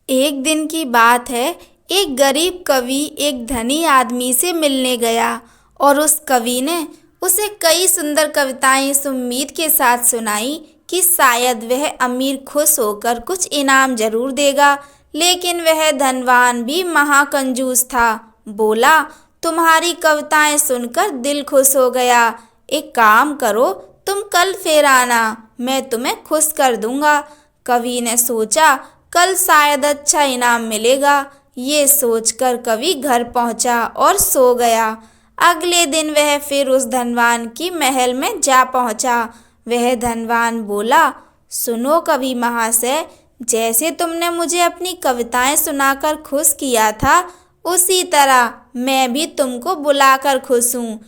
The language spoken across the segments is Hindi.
एक दिन की बात है। एक गरीब कवि एक धनी आदमी से मिलने गया और उस कवि ने उसे कई सुंदर कविताएं इस उम्मीद के साथ सुनाई कि शायद वह अमीर खुश होकर कुछ इनाम जरूर देगा। लेकिन वह धनवान भी महाकंजूस था। बोला, तुम्हारी कविताएं सुनकर दिल खुश हो गया। एक काम करो, तुम कल फिर आना, मैं तुम्हें खुश कर दूंगा। कवि ने सोचा, कल शायद अच्छा इनाम मिलेगा। ये सोचकर कवि घर पहुंचा और सो गया। अगले दिन वह फिर उस धनवान की महल में जा पहुंचा। वह धनवान बोला, सुनो कवि महाशय, जैसे तुमने मुझे अपनी कविताएं सुनाकर खुश किया था, उसी तरह मैं भी तुमको बुलाकर खुश हूँ।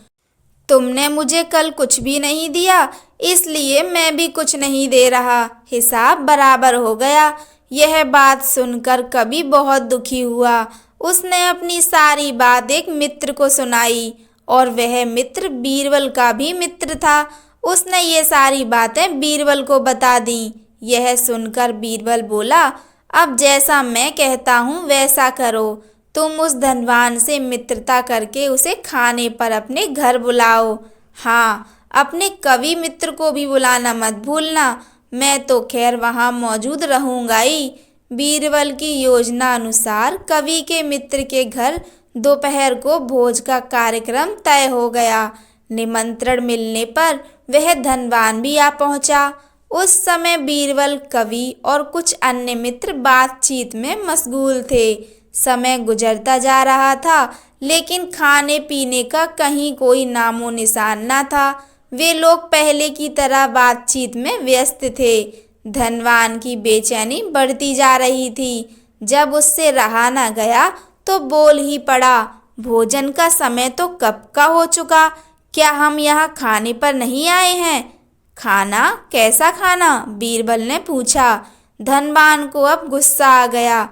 तुमने मुझे कल कुछ भी नहीं दिया, इसलिए मैं भी कुछ नहीं दे रहा। हिसाब बराबर हो गया। यह बात सुनकर कवि बहुत दुखी हुआ। उसने अपनी सारी बात एक मित्र को सुनाई और वह मित्र बीरबल का भी मित्र था। उसने ये सारी बातें बीरबल को बता दी। यह सुनकर बीरबल बोला, अब जैसा मैं कहता हूँ वैसा करो। तुम उस धनवान से मित्रता करके उसे खाने पर अपने घर बुलाओ। हाँ, अपने कवि मित्र को भी बुलाना मत भूलना। मैं तो खैर वहाँ मौजूद रहूँगा ही। बीरबल की योजना अनुसार कवि के मित्र के घर दोपहर को भोज का कार्यक्रम तय हो गया। निमंत्रण मिलने पर वह धनवान भी आ पहुँचा। उस समय बीरबल, कवि और कुछ अन्य मित्र बातचीत में मशगूल थे। समय गुजरता जा रहा था, लेकिन खाने पीने का कहीं कोई नामो निशान न था। वे लोग पहले की तरह बातचीत में व्यस्त थे। धनवान की बेचैनी बढ़ती जा रही थी। जब उससे रहा न गया तो बोल ही पड़ा, भोजन का समय तो कब का हो चुका, क्या हम यहाँ खाने पर नहीं आए हैं? खाना? कैसा खाना? बीरबल ने पूछा। धनवान को अब गुस्सा आ गया।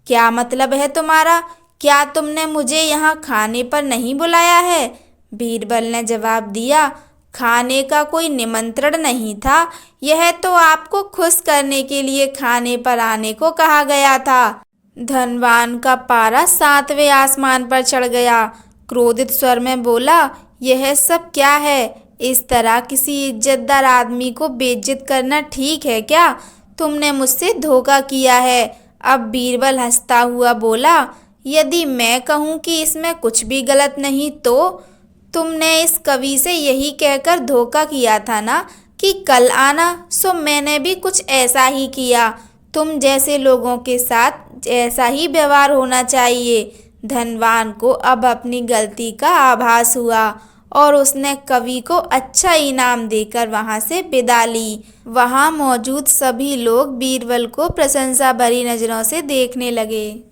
क्या मतलब है तुम्हारा? क्या तुमने मुझे यहाँ खाने पर नहीं बुलाया है? बीरबल ने जवाब दिया, खाने का कोई निमंत्रण नहीं था, यह तो आपको खुश करने के लिए खाने पर आने को कहा गया था। धनवान का पारा 7वें आसमान पर चढ़ गया। क्रोधित स्वर में बोला, यह सब क्या है? इस तरह किसी इज्जतदार आदमी को बेइज्जत करना ठीक है क्या? तुमने मुझसे धोखा किया है। अब बीरबल हंसता हुआ बोला, यदि मैं कहूँ कि इसमें कुछ भी गलत नहीं तो? तुमने इस कवि से यही कहकर धोखा किया था ना कि कल आना, सो मैंने भी कुछ ऐसा ही किया। तुम जैसे लोगों के साथ ऐसा ही व्यवहार होना चाहिए। धनवान को अब अपनी गलती का आभास हुआ और उसने कवि को अच्छा इनाम देकर वहां से विदा ली। वहां मौजूद सभी लोग बीरबल को प्रशंसा भरी नजरों से देखने लगे।